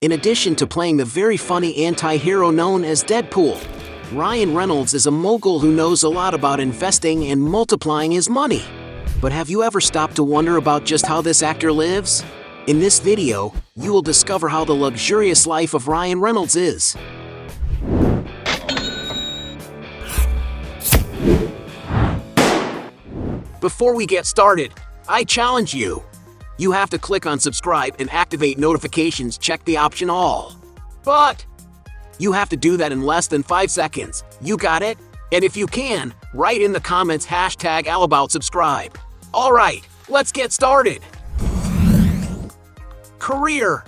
In addition to playing the very funny anti-hero known as Deadpool, Ryan Reynolds is a mogul who knows a lot about investing and multiplying his money. But have you ever stopped to wonder about just how this actor lives? In this video, you will discover how the luxurious life of Ryan Reynolds is. Before we get started, I challenge you. You have to click on subscribe and activate notifications, check the option all. But you have to do that in less than 5 seconds. You got it? And if you can, write in the comments #AllAboutSubscribe. Alright, let's get started. Career.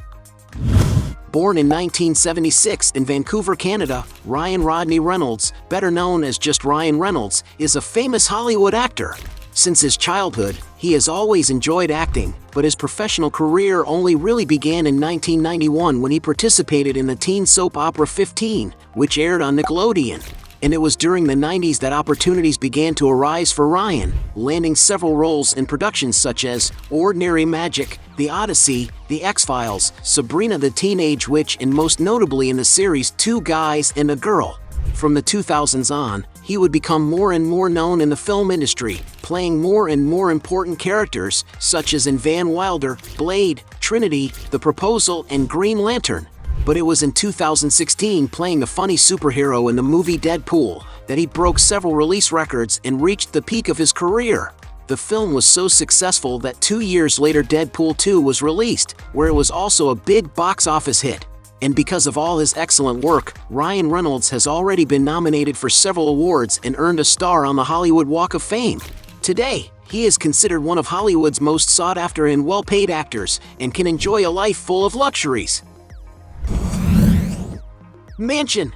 Born in 1976 in Vancouver, Canada, Ryan Rodney Reynolds, better known as just Ryan Reynolds, is a famous Hollywood actor. Since his childhood, he has always enjoyed acting, but his professional career only really began in 1991 when he participated in the teen soap opera 15, which aired on Nickelodeon. And it was during the 90s that opportunities began to arise for Ryan, landing several roles in productions such as Ordinary Magic, The Odyssey, The X-Files, Sabrina the Teenage Witch, and most notably in the series Two Guys and a Girl. From the 2000s on, he would become more and more known in the film industry, playing more and more important characters such as in Van Wilder, Blade, Trinity, The Proposal, and Green Lantern. But it was in 2016, playing the funny superhero in the movie Deadpool, that he broke several release records and reached the peak of his career. The film was so successful that 2 years later Deadpool 2 was released, where it was also a big box office hit. And because of all his excellent work, Ryan Reynolds has already been nominated for several awards and earned a star on the Hollywood Walk of Fame. Today, he is considered one of Hollywood's most sought-after and well-paid actors and can enjoy a life full of luxuries. Mansion.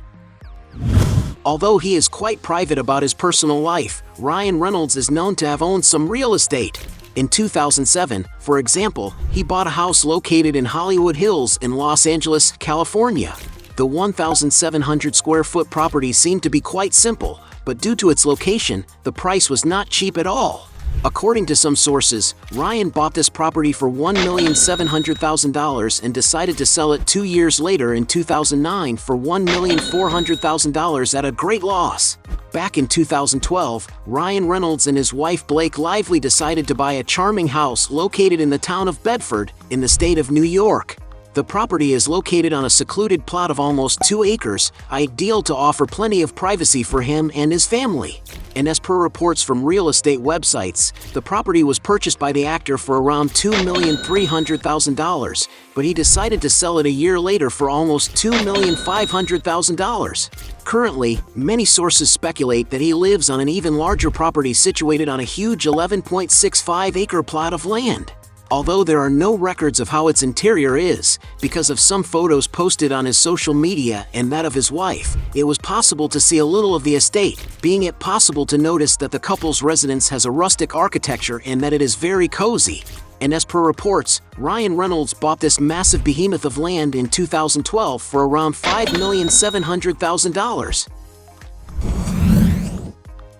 Although he is quite private about his personal life, Ryan Reynolds is known to have owned some real estate. In 2007, for example, he bought a house located in Hollywood Hills in Los Angeles, California. The 1,700 square foot property seemed to be quite simple, but due to its location, the price was not cheap at all. According to some sources, Ryan bought this property for $1,700,000 and decided to sell it 2 years later in 2009 for $1,400,000 at a great loss. Back in 2012, Ryan Reynolds and his wife Blake Lively decided to buy a charming house located in the town of Bedford, in the state of New York. The property is located on a secluded plot of almost 2 acres, ideal to offer plenty of privacy for him and his family. And as per reports from real estate websites, the property was purchased by the actor for around $2,300,000, but he decided to sell it a year later for almost $2,500,000. Currently, many sources speculate that he lives on an even larger property situated on a huge 11.65-acre plot of land. Although there are no records of how its interior is, because of some photos posted on his social media and that of his wife, it was possible to see a little of the estate, being it possible to notice that the couple's residence has a rustic architecture and that it is very cozy. And as per reports, Ryan Reynolds bought this massive behemoth of land in 2012 for around $5,700,000.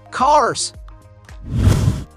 Cars.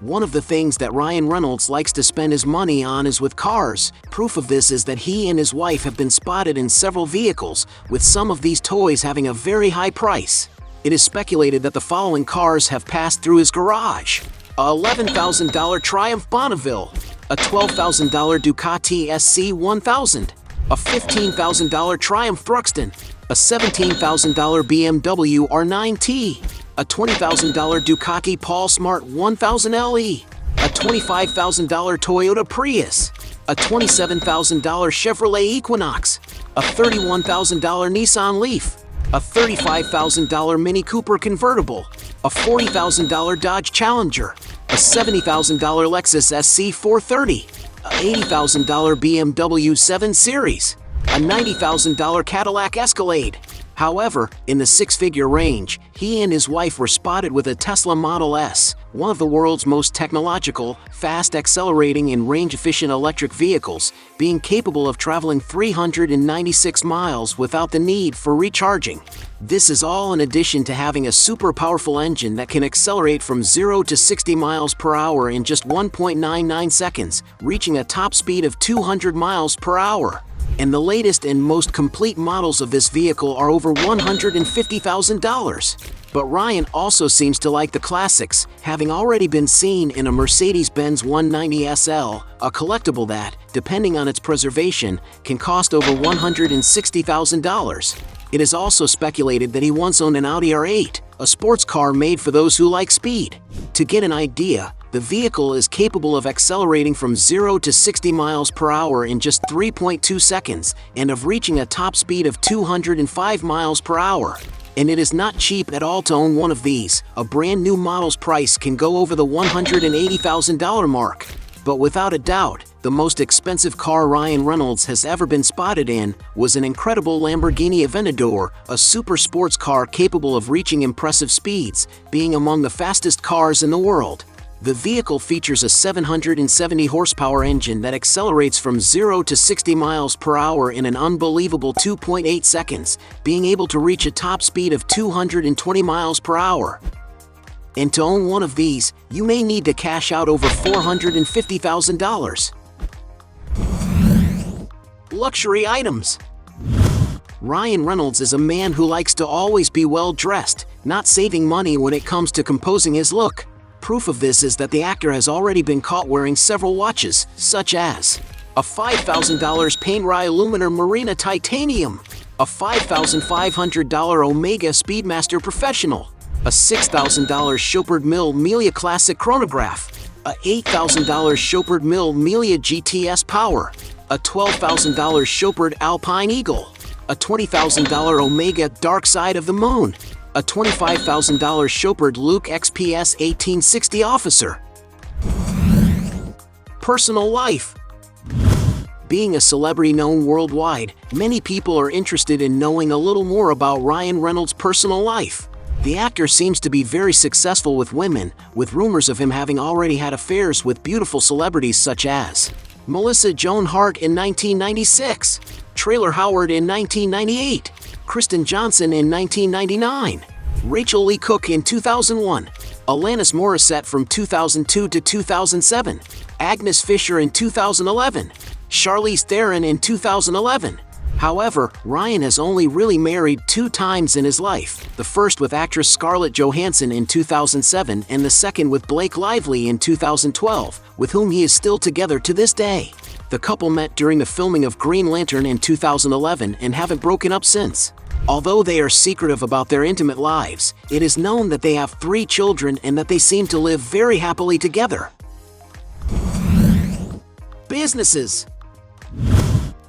One of the things that Ryan Reynolds likes to spend his money on is with cars. Proof of this is that he and his wife have been spotted in several vehicles, with some of these toys having a very high price. It is speculated that the following cars have passed through his garage: a $11,000 Triumph Bonneville, a $12,000 Ducati SC1000, a $15,000 Triumph Thruxton, a $17,000 BMW R9T, a $20,000 Ducati Paul Smart 1000 LE, a $25,000 Toyota Prius, a $27,000 Chevrolet Equinox, a $31,000 Nissan Leaf, a $35,000 Mini Cooper convertible, a $40,000 Dodge Challenger, a $70,000 Lexus SC430, a $80,000 BMW 7 Series, a $90,000 Cadillac Escalade. However, in the six-figure range, he and his wife were spotted with a Tesla Model S, one of the world's most technological, fast-accelerating and range-efficient electric vehicles, being capable of traveling 396 miles without the need for recharging. This is all in addition to having a super powerful engine that can accelerate from 0 to 60 miles per hour in just 1.99 seconds, reaching a top speed of 200 miles per hour. And the latest and most complete models of this vehicle are over $150,000. But Ryan also seems to like the classics, having already been seen in a Mercedes-Benz 190 SL, a collectible that, depending on its preservation, can cost over $160,000. It is also speculated that he once owned an Audi R8, a sports car made for those who like speed. To get an idea, the vehicle is capable of accelerating from 0 to 60 miles per hour in just 3.2 seconds and of reaching a top speed of 205 miles per hour. And it is not cheap at all to own one of these. A brand new model's price can go over the $180,000 mark. But without a doubt, the most expensive car Ryan Reynolds has ever been spotted in was an incredible Lamborghini Aventador, a super sports car capable of reaching impressive speeds, being among the fastest cars in the world. The vehicle features a 770 horsepower engine that accelerates from 0 to 60 miles per hour in an unbelievable 2.8 seconds, being able to reach a top speed of 220 miles per hour. And to own one of these, you may need to cash out over $450,000. Luxury items. Ryan Reynolds is a man who likes to always be well dressed, not saving money when it comes to composing his look. Proof of this is that the actor has already been caught wearing several watches, such as a $5,000 Panerai Luminar Marina Titanium, a $5,500 Omega Speedmaster Professional, a $6,000 Chopard Mill Melia Classic Chronograph, a $8,000 Chopard Mill Melia GTS Power, a $12,000 Chopard Alpine Eagle, a $20,000 Omega Dark Side of the Moon, a $25,000 Chopard Luke XPS 1860 Officer. Personal life. Being a celebrity known worldwide, many people are interested in knowing a little more about Ryan Reynolds' personal life. The actor seems to be very successful with women, with rumors of him having already had affairs with beautiful celebrities such as Melissa Joan Hart in 1996, Traylor Howard in 1998, Kristen Johnson in 1999, Rachel Lee Cook in 2001, Alanis Morissette from 2002 to 2007, Agnes Fisher in 2011, Charlize Theron in 2011. However, Ryan has only really married 2 times in his life, the first with actress Scarlett Johansson in 2007 and the second with Blake Lively in 2012, with whom he is still together to this day. The couple met during the filming of Green Lantern in 2011 and haven't broken up since. Although they are secretive about their intimate lives, it is known that they have 3 children and that they seem to live very happily together. Businesses.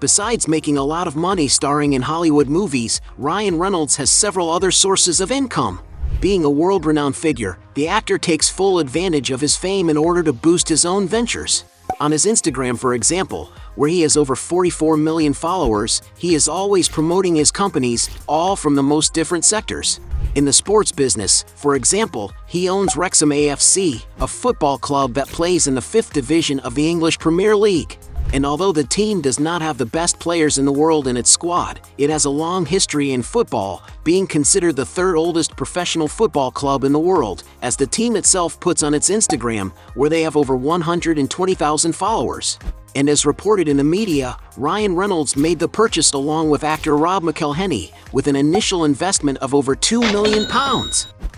Besides making a lot of money starring in Hollywood movies, Ryan Reynolds has several other sources of income. Being a world-renowned figure, the actor takes full advantage of his fame in order to boost his own ventures. On his Instagram, for example, where he has over 44 million followers, he is always promoting his companies, all from the most different sectors. In the sports business, for example, he owns Wrexham AFC, a football club that plays in the 5th division of the English Premier League. And although the team does not have the best players in the world in its squad, it has a long history in football, being considered the 3rd oldest professional football club in the world, as the team itself puts on its Instagram, where they have over 120,000 followers. And as reported in the media, Ryan Reynolds made the purchase along with actor Rob McElhenney, with an initial investment of over £2 million.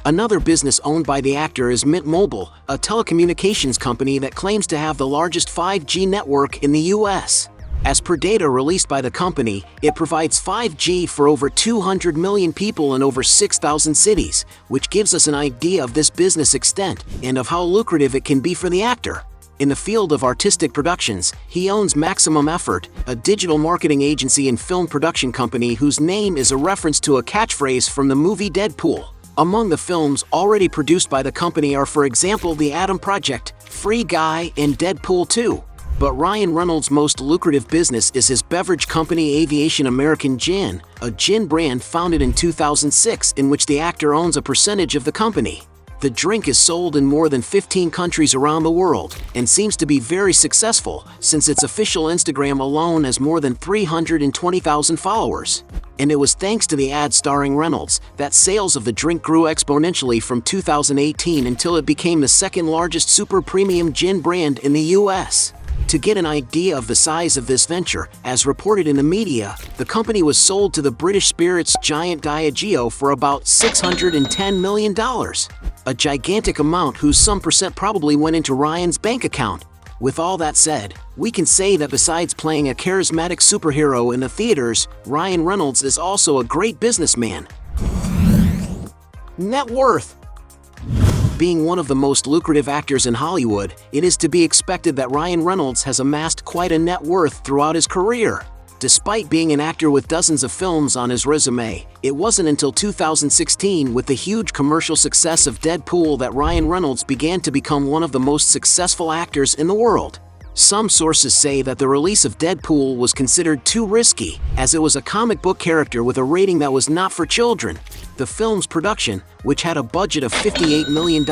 Another business owned by the actor is Mint Mobile, a telecommunications company that claims to have the largest 5G network in the US. As per data released by the company, it provides 5G for over 200 million people in over 6,000 cities, which gives us an idea of this business extent and of how lucrative it can be for the actor. In the field of artistic productions, he owns Maximum Effort, a digital marketing agency and film production company whose name is a reference to a catchphrase from the movie Deadpool. Among the films already produced by the company are, for example, The Adam Project, Free Guy, and Deadpool 2. But Ryan Reynolds' most lucrative business is his beverage company Aviation American Gin, a gin brand founded in 2006 in which the actor owns a percentage of the company. The drink is sold in more than 15 countries around the world and seems to be very successful, since its official Instagram alone has more than 320,000 followers. And it was thanks to the ad starring Reynolds that sales of the drink grew exponentially from 2018 until it became the 2nd largest super premium gin brand in the US. To get an idea of the size of this venture, as reported in the media, the company was sold to the British spirits giant Diageo for about $610 million. A gigantic amount whose some percent probably went into Ryan's bank account. With all that said, we can say that besides playing a charismatic superhero in the theaters, Ryan Reynolds is also a great businessman. Net worth. Being one of the most lucrative actors in Hollywood, it is to be expected that Ryan Reynolds has amassed quite a net worth throughout his career. Despite being an actor with dozens of films on his resume, it wasn't until 2016 with the huge commercial success of Deadpool that Ryan Reynolds began to become one of the most successful actors in the world. Some sources say that the release of Deadpool was considered too risky, as it was a comic book character with a rating that was not for children. The film's production, which had a budget of $58 million,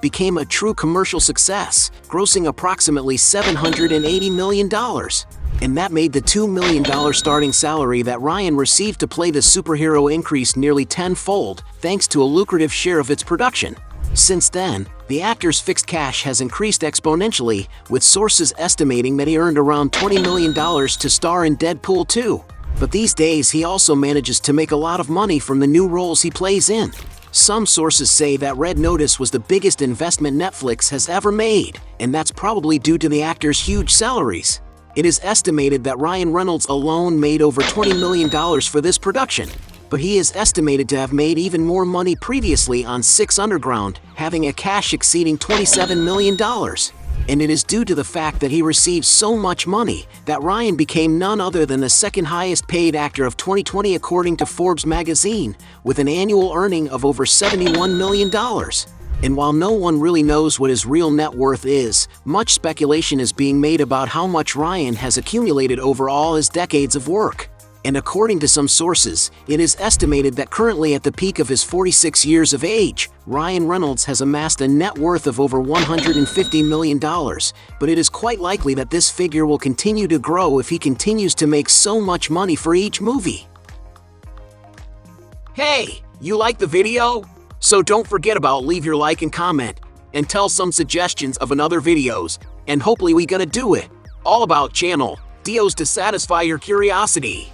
became a true commercial success, grossing approximately $780 million. And that made the $2 million starting salary that Ryan received to play the superhero increase nearly tenfold, thanks to a lucrative share of its production. Since then, the actor's fixed cash has increased exponentially, with sources estimating that he earned around $20 million to star in Deadpool 2. But these days he also manages to make a lot of money from the new roles he plays in. Some sources say that Red Notice was the biggest investment Netflix has ever made, and that's probably due to the actor's huge salaries. It is estimated that Ryan Reynolds alone made over $20 million for this production. But he is estimated to have made even more money previously on 6 Underground, having a cash exceeding $27 million. And it is due to the fact that he received so much money that Ryan became none other than the second highest paid actor of 2020 according to Forbes magazine, with an annual earning of over $71 million. And while no one really knows what his real net worth is, much speculation is being made about how much Ryan has accumulated over all his decades of work. And according to some sources, it is estimated that currently at the peak of his 46 years of age, Ryan Reynolds has amassed a net worth of over $150 million, but it is quite likely that this figure will continue to grow if he continues to make so much money for each movie. Hey, you like the video? So don't forget about leave your like and comment, and tell some suggestions of another videos, and hopefully we gonna do it. All about channel, Dios to satisfy your curiosity.